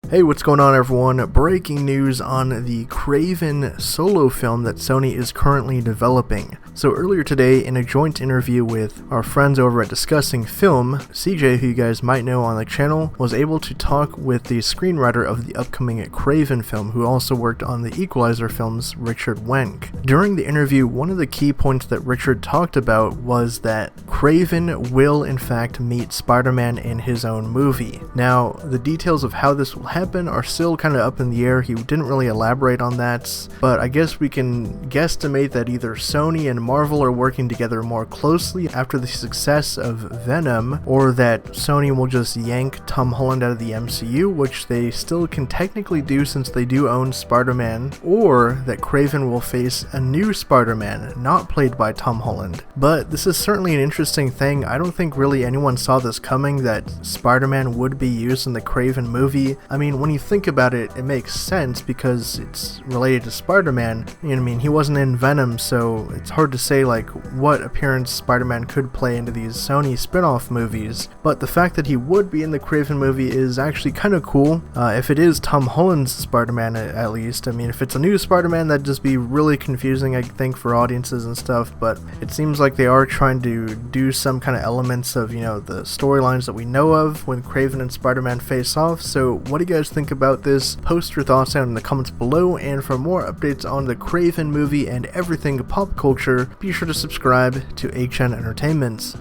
Hey, what's going on everyone? Breaking news on the Kraven solo film that Sony is currently developing. So earlier today, in a joint interview with our friends over at Discussing Film, CJ, who you guys might know on the channel, was able to talk with the screenwriter of the upcoming Kraven film, who also worked on the Equalizer films, Richard Wenk. During the interview, one of the key points that Richard talked about was that Kraven will in fact meet Spider-Man in his own movie. Now, the details of how this will happen are still kind of up in the air. He didn't really elaborate on that, but I guess we can guesstimate that either Sony and Marvel are working together more closely after the success of Venom, or that Sony will just yank Tom Holland out of the MCU, which they still can technically do since they do own Spider-Man, or that Kraven will face a new Spider-Man, not played by Tom Holland. But this is certainly an interesting thing. I don't think really anyone saw this coming, that Spider-Man would be used in the Kraven movie. I mean, when you think about it, it makes sense because it's related to Spider-Man. You know what I mean? He wasn't in Venom, so it's hard to say like what appearance Spider-Man could play into these Sony spin-off movies. But the fact that he would be in the Kraven movie is actually kind of cool. If it is Tom Holland's Spider-Man at least. I mean, if it's a new Spider-Man, that'd just be really confusing, I think, for audiences and stuff. But it seems like they are trying to do some kind of elements of, you know, the storylines that we know of when Kraven and Spider-Man face off. So what do you guys think about this? Post your thoughts down in the comments below, and for more updates on the Kraven movie and everything pop culture, be sure to subscribe to HN Entertainment.